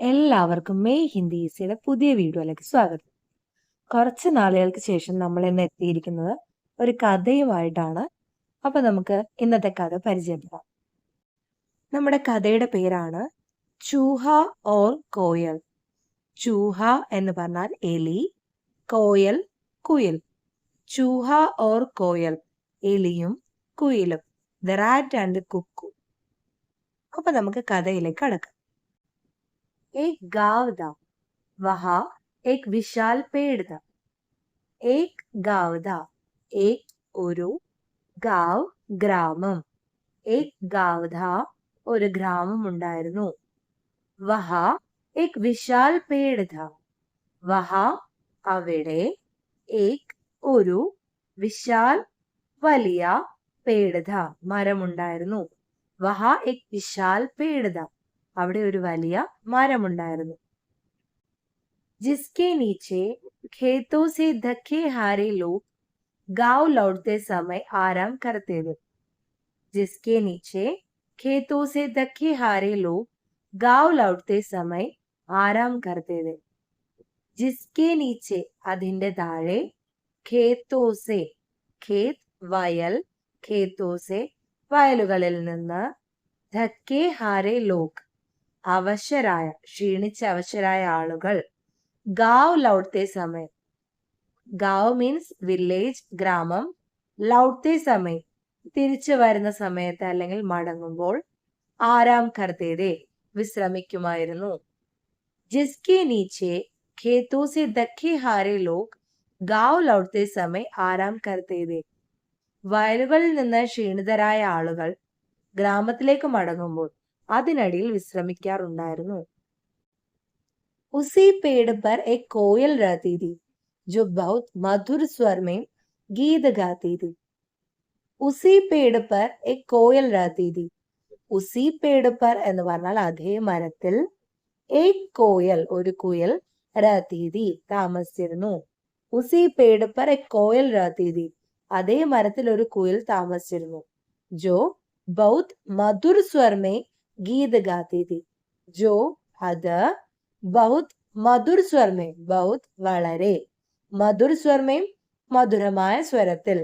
എല്ലാവർക്കും മെയ് ഹിന്ദി ഈസിയുടെ പുതിയ വീഡിയോയിലേക്ക് സ്വാഗതം. കുറച്ച് നാളുകൾക്ക് ശേഷം നമ്മൾ ഇന്ന് എത്തിയിരിക്കുന്നത് ഒരു കഥയുമായിട്ടാണ്. അപ്പൊ നമുക്ക് ഇന്നത്തെ കഥ പരിചയപ്പെടാം. നമ്മുടെ കഥയുടെ പേരാണ് ചൂഹ ഓർ കോയൽ. ചൂഹ എന്ന് പറഞ്ഞാൽ എലി, കോയൽ കുയിൽ. ചൂഹ ഓർ കോയൽ, എലിയും കുയിലും. The rat and cuckoo. അപ്പൊ നമുക്ക് കഥയിലേക്ക് കടക്കാം. एक गांव था, वहां एक विशाल पेड़ था. एक गांव था, एक ഒരു ഗാവ് ഗ്രാമം. एक गांव था, ഒരു ഗ്രാമം ഉണ്ടായിരുന്നു. വഹാ एक विशाल पेड़ था. വഹാ അവിടെ एक ഒരു വിശാൽ വലിയ पेड़ था മരമുണ്ടായിരുന്നു. വഹാ एक विशाल पेड़ था. അവിടെ ഒരു വലിയ മരമുണ്ടായിരുന്നു. जिसके नीचे खेतों से धक्के हारे लोग गांव लौटते समय आराम करते थे. जिसके नीचे खेतों से धक्के हारे लोग गांव लौटते समय आराम करते थे. जिसके नीचे അതിന്റെ താഴെ, ഖേത്തോസെ ഖേത് വയൽ, ഖേത്തോസെ വയലുകളിൽ നിന്ന്, ധക്കെ ഹാരെ ലോക് അവശരായ ക്ഷീണിച്ച അവശരായ ആളുകൾ, ഗാവ് ലൗട്ടെ സമയം, ഗാവ് മീൻസ് വില്ലേജ് ഗ്രാമം, ലൗട്ടെ സമയം തിരിച്ചു വരുന്ന സമയത്ത് അല്ലെങ്കിൽ മടങ്ങുമ്പോൾ, ആരാം കർത്തേതെ വിശ്രമിക്കുമായിരുന്നു. ജിസ്കെ നീച്ചെ ഖേത്തോ സെ ദഖെ ഹാരെ ലോക് ഗാവ് ലൗട്ടെ സമയം ആരാം കർത്തേതെ. വയലുകളിൽ നിന്ന് ക്ഷീണിതരായ ആളുകൾ ഗ്രാമത്തിലേക്ക് മടങ്ങുമ്പോൾ അതിനടിയിൽ വിശ്രമിക്കാറുണ്ടായിരുന്നു. उसी पेड़ पर एक कोयल रहती थी जो बहुत मधुर स्वर में गीत गाती थी. उसी पेड़ पर एक कोयल रहती थी. उसी पेड़ पर എന്ന് പറഞ്ഞാൽ അതേ മരത്തിൽ, एक कोयल ഒരു കുയിൽ, रहती थी താമസിച്ചിരുന്നു. उसी पेड़ पर एक कोयल रहती थी അതേ മരത്തിൽ ഒരു കുയിൽ താമസിച്ചിരുന്നു. जो बहुत मधुर स्वर में गीत गाती थी. जो അത് बहुत മധുർ സ്വർ में बहुत വളരെ, മധുർ സ്വർ में മധുരമായ സ്വരത്തിൽ,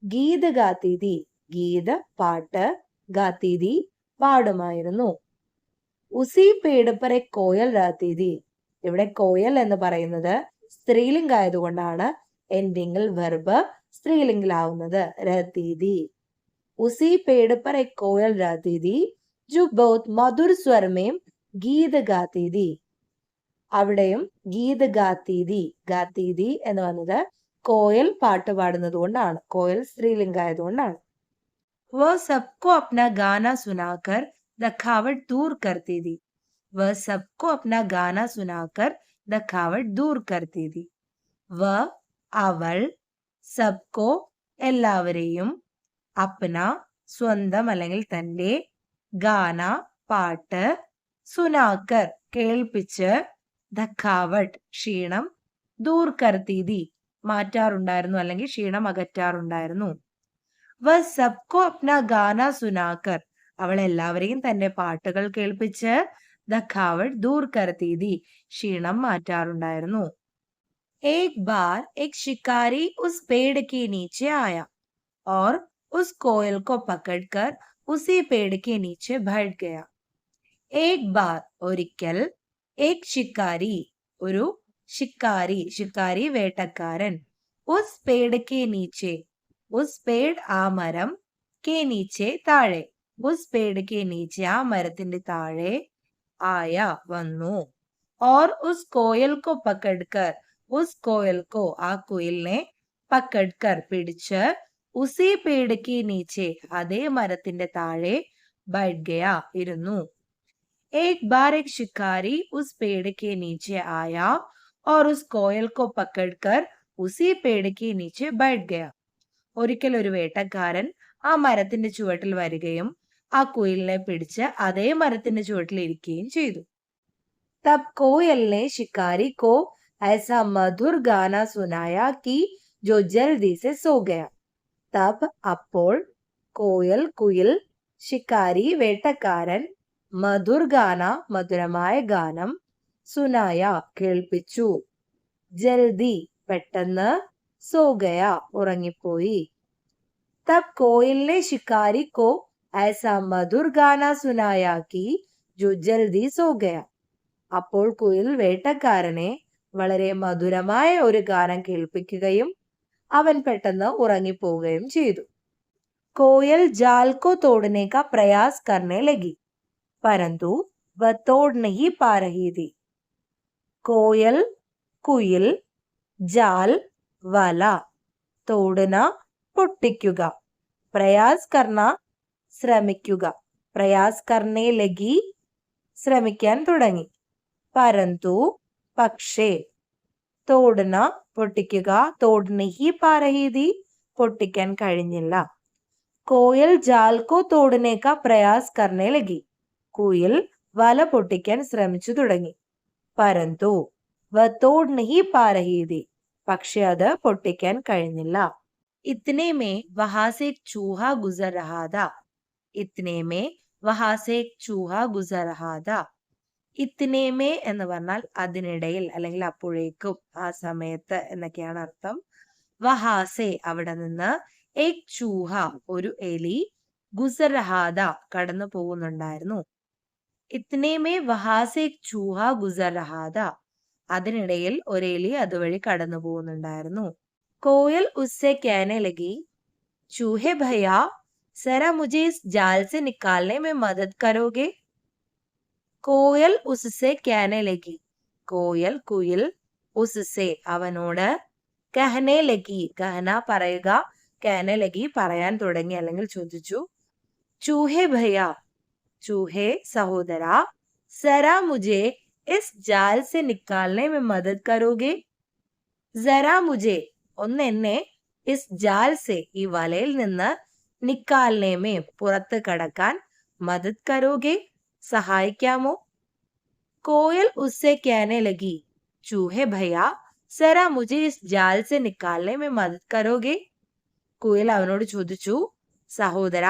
ഗീത് ഗാത്തി തി ഗീത് പാട്ട്, ഗാത്തി തി പാടുമായിരുന്നു. ഉസി പേട് പർ എ കോയൽ രാത്തി തി. ഇവിടെ കോയൽ എന്ന് പറയുന്നത് സ്ത്രീലിംഗ ആയതുകൊണ്ടാണ് എൻഡിങ്ങിൽ വെർബ് സ്ത്രീലിംഗിലാവുന്നത്, രത്തി തി. ഉസി പേട് പർ എ കോയൽ രാത്തി തി जो बहुत मधुर स्वर में गीत गाती थी. അവിടെയും ഗീത് ഗാത്തീതി, ഗാത്തീതി എന്ന് പറഞ്ഞത് കോയൽ പാട്ട് പാടുന്നത് കൊണ്ടാണ്, കോയൽ സ്ത്രീലിംഗ ആയതുകൊണ്ടാണ്. വ സബ്കോ അപ്നാ ഗാന സുനാക്കർ ദഖാവട്ട് ദൂർ കർത്തി തി. വ സബ്കോ അപ്നാ ഗാന സുനാക്കർ ദഖാവട്ട് ദൂർ കർത്തി തി. വ അവൾ, സബ്കോ എല്ലാവരെയും, അപ്ന സ്വന്തം അല്ലെങ്കിൽ തന്റെ, ഗാന പാട്ട്, സുനാക്കർ കേൾപ്പിച്ച്, ധക്കാവട്ട് ക്ഷീണം, ദൂർ കർത്തീതി മാറ്റാറുണ്ടായിരുന്നു അല്ലെങ്കിൽ ക്ഷീണം അകറ്റാറുണ്ടായിരുന്നു. വ സബ്കോ അപ്ന ഗാന സുനാക്കർ അവൾ എല്ലാവരെയും തന്റെ പാട്ടുകൾ കേൾപ്പിച്ച്, ധക്കാവട്ട് ദൂർ കർത്തീതി ക്ഷീണം മാറ്റാറുണ്ടായിരുന്നു. एक बार एक शिकारी उस पेड़ के नीचे आया और उस कोयल को पकड़कर उसी पेड़ के नीचे बैठ गया. एक बार ഒരിക്കൽ, एक शिकारी ഒരു शिकारी, शिकारी വേട്ടക്കാരൻ, उस पेड़ के नीचे उस पेड़ ആ മരം, के नीचे താഴെ, उस पेड़ के नीचे ആ മരത്തിന്റെ താഴെ, ആയ വന്നു, और उस कोयल को पकड़कर उस कोयल को ആ കുയിലിനെ, പക്കഡ്കർ പിടിച്ച്, ഉസി പേട് കി നീച്ചെ അതേ മരത്തിന്റെ താഴെ, बैठ गया ഇരുന്നു. एक बार एक शिकारी उस पेड़ के नीचे आया और उस कोयल को पकड़कर उसी पेड़ के नीचे बैठ गया. ഒരിക്കൽ ഒരു വേട്ടക്കാരൻ ആ മരത്തിന്റെ ചുവട്ടിൽ വരികയും ആ കുയിലിനെ പിടിച്ച് അതേ മരത്തിന്റെ ചുവട്ടിൽ ഇരിക്കുകയും ചെയ്തു. तब कोयल ने शिकारी को ऐसा मधुर गाना सुनाया कि जो जल्दी से सो गया. തബ് അപ്പോൾ, കോയൽ കുയിൽ, ശിക്കാരി വേട്ടക്കാരൻ, മധുർ ഗാന മധുരമായ ഗാനം സുനായ കേൾപ്പിച്ചു. ജൽദി പെട്ടെന്ന്, സോ ഗയ ഉറങ്ങിപ്പോയി. തബ് കോയിൽ ने शिकारी को ऐसा मधुर गाना सुनाया कि जो जल्दी सो गया. അപ്പോൾ കുയിൽ വേട്ടക്കാരനെ വളരെ മധുരമായ ഒരു ഗാനം കേൾപ്പിക്കുകയും അവൻ പെട്ടെന്ന് ഉറങ്ങിപ്പോവുകയും ചെയ്തു. कोयल जाल को तोड़ने का प्रयास करने लगी, परंतु वह तोड़ नहीं पा रही थी. कोयल കുയിൽ, ജാൽ വല, തോടുന പൊട്ടിക്കുക, പ്രയാസ് കർണ ശ്രമിക്കുക, പ്രയാസ് കർണേ ലഗി ശ്രമിക്കാൻ തുടങ്ങി, പരന്തു പക്ഷേ, തോടുന പൊട്ടിക്കുക, തോട് നഹി പാ രഹി ഥി പൊട്ടിക്കാൻ കഴിഞ്ഞില്ല. കോയൽ ജാൽ കോ തോടനെ കാ പ്രയാസ് കർണേ ലഗി, കുയിൽ വല പൊട്ടിക്കാൻ ശ്രമിച്ചു തുടങ്ങി. പരന്തു വ തോട് നഹി പാ രഹി ഥി പക്ഷെ അത് പൊട്ടിക്കാൻ കഴിഞ്ഞില്ല. ഇത്നെ മേ വഹാ സെ ഏക് ചൂഹ ഗുസർ രഹാ ഥാ. ഇത്നെ മേ വഹാ സെ ഏക് ചൂഹ ഗുസർ രഹാ ഥാ. ഇത്നെ മേ എന്ന് പറഞ്ഞാൽ അതിനിടയിൽ അല്ലെങ്കിൽ അപ്പോഴേക്കും, ആ സമയത്ത് എന്നൊക്കെയാണ് അർത്ഥം. വഹാസെ അവിടെ നിന്ന്, ഏക് ചൂഹ ഒരു എലി, ഗുസർ രഹാ ഥാ കടന്നു പോകുന്നുണ്ടായിരുന്നു. ഇത്നെ മേ വഹാസെ ഏക് ചൂഹ ഗുസർ രഹാ ഥാ അതിനിടയിൽ ഒരു എലി അതുവഴി കടന്നു പോകുന്നുണ്ടായിരുന്നു. കോയൽ ഉസ്സെ कहने लगी, चूहे भैया जरा मुझे इस जाल से निकालने में मदद करोगे. കോയൽ ഉസ്സെ कहने लगी, കോയൽ കുയിൽ, ഉസ്സെ അവനോട്, कहने लगी कहना പറയുക, कहने लगी പറയാൻ തുടങ്ങി അല്ലെങ്കിൽ ചോദിച്ചു. चूहे भैया चूहे സഹോദര, जरा मुझे इस जाल से निकालने में मदद करोगे. जरा मुझे ഒന്ന് എന്നെ, ഇസ് ജാൽ സെ ഈ വലയിൽ നിന്ന്, നിക്കാൽനെ മേ പുറത്ത് കടക്കാൻ, മദത് കരോഗെ സഹായിക്കാമോ. കോയൽ ഉസ്സെ कहने लगी, चूहे भैया जरा मुझे इस जाल से निकालने में मदद करोगे. കുയിൽ അവനോട് ചോദിച്ചു, സഹോദര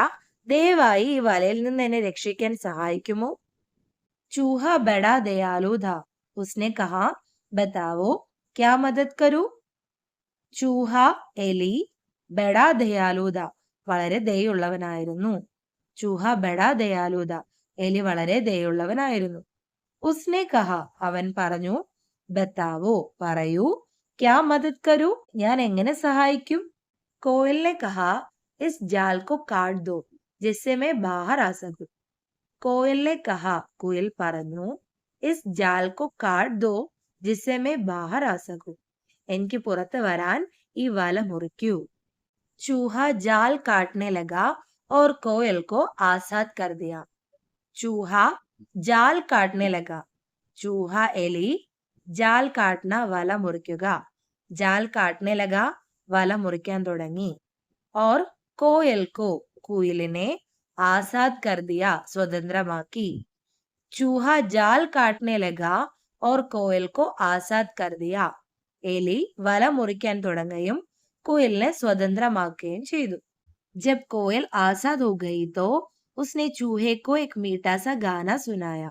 ദയവായി ഈ വലയിൽ നിന്ന് എന്നെ രക്ഷിക്കാൻ സഹായിക്കുമോ. चूहा बड़ा दयालु था, उसने कहा, बताओ क्या मदद करूं. ചൂഹ എലി, ബഡാ ദയാലുത വളരെ ദയുള്ളവനായിരുന്നു. ചൂഹ ബഡാ ദയാലുത എലി വളരെ ദയുള്ളവനായിരുന്നു. ഉസ്നെ കഹ അവൻ പറഞ്ഞു, ബത്താവോ പറയൂ, ക്യാ മദത് കരൂ ഞാൻ എങ്ങനെ സഹായിക്കും. കോയലിനെ കഹ, is ജാൽ co cat though ജിസ്സെ may ബാഹർ ആ സകൂ. കോയലിനെ കഹ കുയിൽ പറഞ്ഞു, is ജാൽ co cat though ജിസ്സെ may ബാഹർ ആ സകൂ എനിക്ക് പുറത്ത് വരാൻ ഈ വല മുറിക്കൂ. ചൂഹ ജാൽ കാട്ടനെ ലഗാ और कोयल को आजाद कर दिया. ചൂഹ ജാൽ കാട്ടനെ ലഗാ, ചൂഹ എലി, ജാൽ കാട്ടന വല മുറിക്കുക, ജാൽ കാട്ടനെ ലഗാ വല മുറിക്കാൻ തുടങ്ങി. और कोयल को കുയിലിനെ, ആസാദ് കർ ദിയ സ്വതന്ത്രമാക്കി. ചൂഹ ജാൽ കാട്ടനെ ലഗാ और कोयल को आजाद कर दिया. എലി വല മുറിക്കാൻ തുടങ്ങുകയും കുയിലിനെ സ്വതന്ത്രമാക്കുകയും ചെയ്തു. जब कोयल आजाद हो गई तो उसने चूहे को एक मीठा सा गाना सुनाया.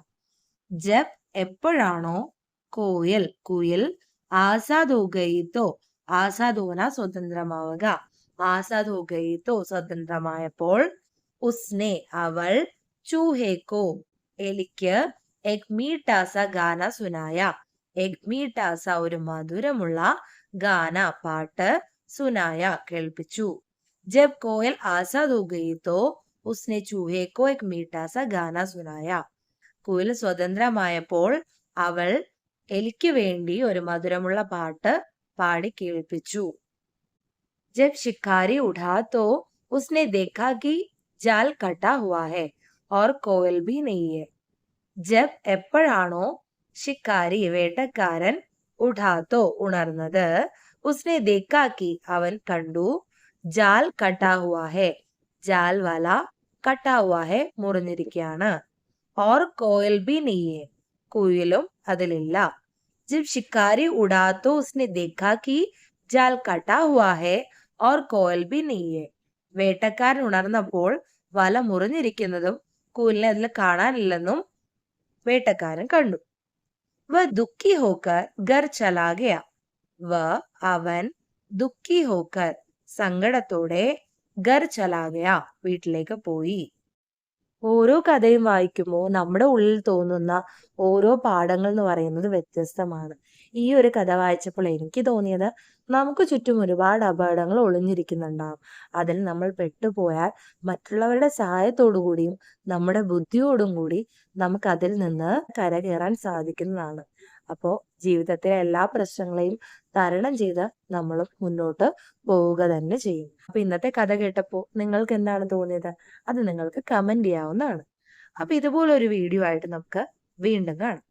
जब എപ്പോഴാണോ കോയൽ കുയിൽ, ആസാദ് ഹോ ഗയി തോ ആസാദ് ഹോന സ്വതന്ത്രമാവുക, ആസാദ് ഹോ ഗയി തോ സ്വതന്ത്രമായപ്പോൾ, ഉസ്നെ അവൾ, ചൂഹേക്കോ എലിക്ക്, എക് മീഠാ സ ഗാന സുനായ എക് മീഠാ സ ഒരു മധുരമുള്ള, ഗാന പാട്ട്, സുനായ കേൾപ്പിച്ചു. जब कोयल आजाद हो गई तो उसने चूहे को एक मीठा सा गाना सुनाया. കുയിൽ സ്വതന്ത്രമായപ്പോൾ അവൾ എലിക്ക് വേണ്ടി ഒരു മധുരമുള്ള പാട്ട് പാടി കേൾപ്പിച്ചു. जब शिकारी उठा तो उसने देखा कि जाल कटा हुआ है और कोयल भी नहीं है. जब എപ്പോഴാണോ ശിക്കാരി വേട്ടക്കാരൻ, ഉഠാത്തോ ഉണർന്നത്, ഉസ്നെ ദേക്കാക്കി അവൻ കണ്ടു, ജാൽ കട്ടാ ഹുവാ ഹെ ജാൽ വല, കട്ടാ ഹുവാ ഹെ മുറിഞ്ഞിരിക്കുകയാണ്, ഓർ കോയൽ ബി നെയ്യേ കുയിലും അതിലില്ല. ജബ് ശിക്കാരി ഉടാത്തോ ഉസ്നെ ദേക്കാ കി ജാൽ കട്ടാ ഹുവാ ഹെ ഓർ കോയൽ ബി നെയ്യേ വേട്ടക്കാരൻ ഉണർന്നപ്പോൾ വല മുറിഞ്ഞിരിക്കുന്നതും കൂലിനെ അതിൽ കാണാനില്ലെന്നും വേട്ടക്കാരൻ കണ്ടു. വ ദുഃഖി ഹോക്കർ ഘർ ചലാ ഗയാ. അവൻ ദുഃഖി ഹോക്കർ സങ്കടത്തോടെ ഘർ ചലാ ഗയാ വീട്ടിലേക്ക് പോയി. ഓരോ കഥയും വായിക്കുമ്പോൾ നമ്മുടെ ഉള്ളിൽ തോന്നുന്ന ഓരോ പാഠങ്ങൾ എന്ന് പറയുന്നത് വ്യത്യസ്തമാണ്. ഈ ഒരു കഥ വായിച്ചപ്പോൾ എനിക്ക് തോന്നിയത് നമുക്ക് ചുറ്റും ഒരുപാട് അപകടങ്ങൾ ഒളിഞ്ഞിരിക്കുന്നുണ്ടാവും. അതിൽ നമ്മൾ പെട്ടുപോയാൽ മറ്റുള്ളവരുടെ സഹായത്തോടു കൂടിയും നമ്മുടെ ബുദ്ധിയോടും കൂടി നമുക്ക് അതിൽ നിന്ന് കരകയറാൻ സാധിക്കുന്നതാണ്. അപ്പോൾ ജീവിതത്തിലെ എല്ലാ പ്രശ്നങ്ങളെയും തരണം ചെയ്ത് നമ്മൾ മുന്നോട്ട് പോവുക തന്നെ ചെയ്യും. അപ്പൊ ഇന്നത്തെ കഥ കേട്ടപ്പോൾ നിങ്ങൾക്ക് എന്താണ് തോന്നിയത്? അത് നിങ്ങൾക്ക് കമന്റ് ചെയ്യാവുന്നതാണ്. അപ്പൊ ഇതുപോലൊരു വീഡിയോ ആയിട്ട് നമുക്ക് വീണ്ടും കാണാം.